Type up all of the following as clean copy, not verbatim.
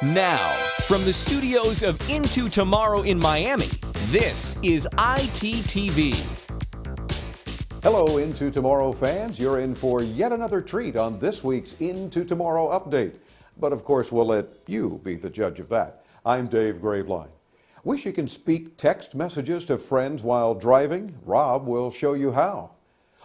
Now, from the studios of Into Tomorrow in Miami, this is ITTV. Hello, Into Tomorrow fans. You're in for yet another treat on this week's Into Tomorrow update. But of course, we'll let you be the judge of that. I'm Dave Graveline. Wish you can speak text messages to friends while driving? Rob will show you how.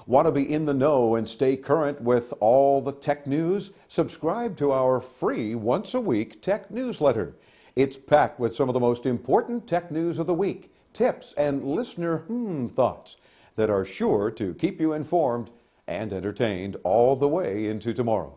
Want to be in the know and stay current with all the tech news? Subscribe to our free once-a-week tech newsletter. It's packed with some of the most important tech news of the week, tips and listener thoughts that are sure to keep you informed and entertained all the way into tomorrow.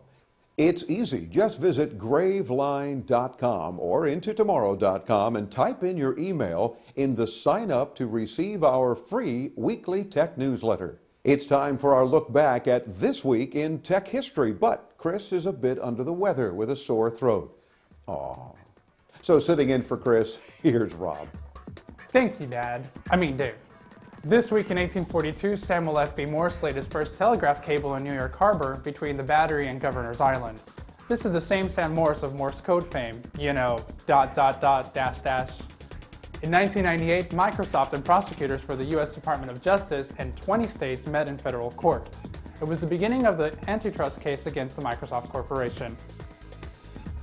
It's easy. Just visit graveline.com or intotomorrow.com and type in your email in the sign up to receive our free weekly tech newsletter. It's time for our look back at this week in tech history, but Chris is a bit under the weather with a sore throat. Aww. So sitting in for Chris, here's Rob. Thank you, Dave. This week in 1842, Samuel F.B. Morse laid his first telegraph cable in New York Harbor between the Battery and Governor's Island. This is the same Sam Morse of Morse code fame, you know, ... In 1998, Microsoft and prosecutors for the U.S. Department of Justice and 20 states met in federal court. It was the beginning of the antitrust case against the Microsoft Corporation.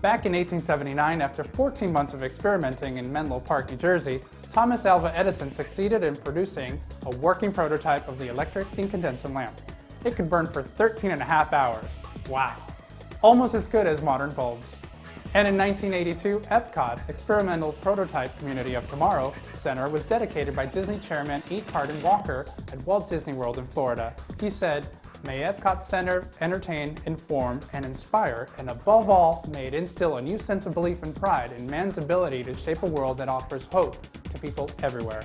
Back in 1879, after 14 months of experimenting in Menlo Park, New Jersey, Thomas Alva Edison succeeded in producing a working prototype of the electric incandescent lamp. It could burn for 13.5 hours. Wow. Almost as good as modern bulbs. And in 1982, Epcot, Experimental Prototype Community of Tomorrow Center, was dedicated by Disney chairman E. Carden Walker at Walt Disney World in Florida. He said, "May Epcot Center entertain, inform, and inspire, and above all, may it instill a new sense of belief and pride in man's ability to shape a world that offers hope to people everywhere."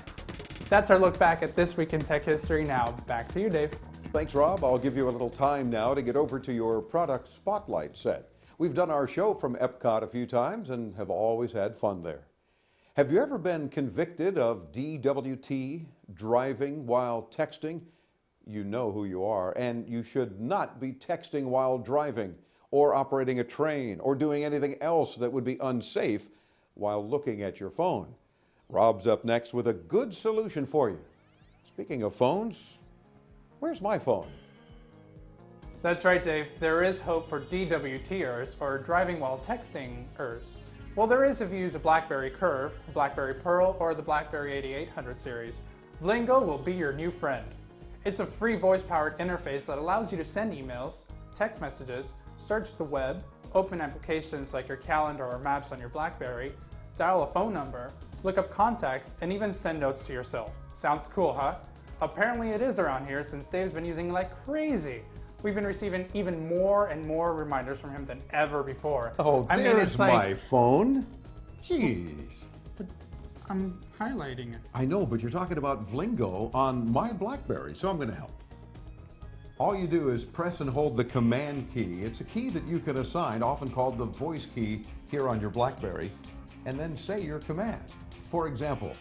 That's our look back at this week in tech history. Now, back to you, Dave. Thanks, Rob. I'll give you a little time now to get over to your product spotlight set. We've done our show from Epcot a few times and have always had fun there. Have you ever been convicted of DWT, driving while texting? You know who you are, and you should not be texting while driving or operating a train or doing anything else that would be unsafe while looking at your phone. Rob's up next with a good solution for you. Speaking of phones, where's my phone? That's right, Dave. There is hope for DWT-ers, or driving while texting-ers. Well, there is if you use a BlackBerry Curve, BlackBerry Pearl, or the BlackBerry 8800 series. Vlingo will be your new friend. It's a free voice-powered interface that allows you to send emails, text messages, search the web, open applications like your calendar or maps on your BlackBerry, dial a phone number, look up contacts, and even send notes to yourself. Sounds cool, huh? Apparently it is around here since Dave's been using it like crazy. We've been receiving even more and more reminders from him than ever before. Oh, there's my phone. Jeez. But I'm highlighting it. I know, but you're talking about Vlingo on my BlackBerry, so I'm going to help. All you do is press and hold the Command key. It's a key that you can assign, often called the voice key here on your BlackBerry, and then say your command. For example,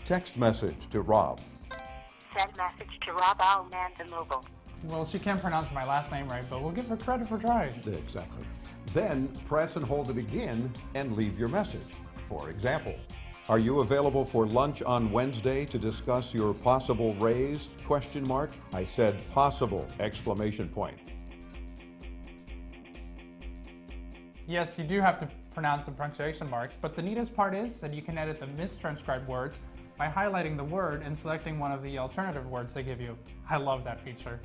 text message to Rob. Send message to Rob Almanda Mobile. Well, she can't pronounce my last name right, but we'll give her credit for trying. Exactly. Then press and hold it again and leave your message. For example, are you available for lunch on Wednesday to discuss your possible raise? ? I said possible! ! Yes, you do have to pronounce the punctuation marks, but the neatest part is that you can edit the mistranscribed words by highlighting the word and selecting one of the alternative words they give you. I love that feature.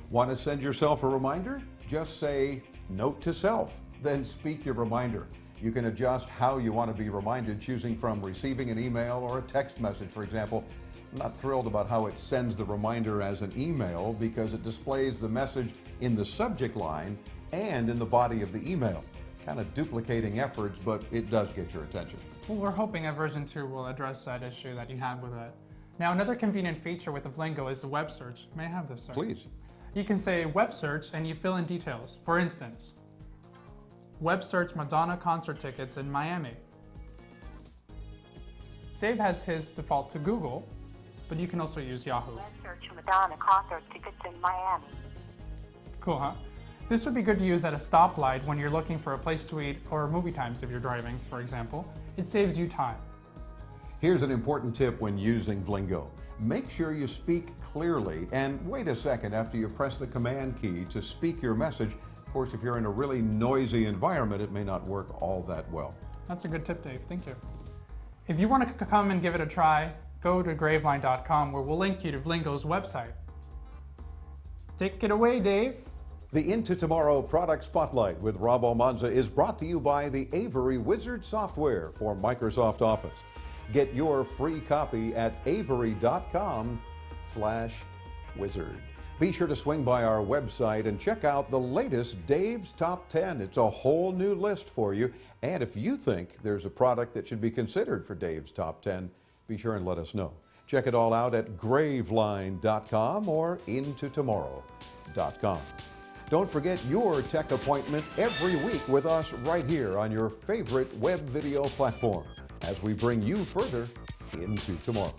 Want to send yourself a reminder? Just say, note to self, then speak your reminder. You can adjust how you want to be reminded, choosing from receiving an email or a text message, for example. I'm not thrilled about how it sends the reminder as an email because it displays the message in the subject line and in the body of the email. Kind of duplicating efforts, but it does get your attention. Well, we're hoping that version 2 will address that issue that you have with it. Now, another convenient feature with the Vlingo is the web search. May I have this, sir? Please. You can say web search and you fill in details. For instance, web search Madonna concert tickets in Miami. Dave has his default to Google, but you can also use Yahoo. Web search Madonna concert tickets in Miami. Cool, huh? This would be good to use at a stoplight when you're looking for a place to eat or movie times if you're driving, for example. It saves you time. Here's an important tip when using Vlingo. Make sure you speak clearly and wait a second after you press the command key to speak your message. Of course, if you're in a really noisy environment, it may not work all that well. That's a good tip, Dave. Thank you. If you want to come and give it a try, go to graveline.com where we'll link you to Vlingo's website. Take it away, Dave. The Into Tomorrow Product Spotlight with Rob Almanza is brought to you by the Avery Wizard software for Microsoft Office. Get your free copy at avery.com/wizard. Be sure to swing by our website and check out the latest Dave's Top 10. It's a whole new list for you. And if you think there's a product that should be considered for Dave's Top 10, be sure and let us know. Check it all out at graveline.com or intotomorrow.com. Don't forget your tech appointment every week with us right here on your favorite web video platform as we bring you further into tomorrow.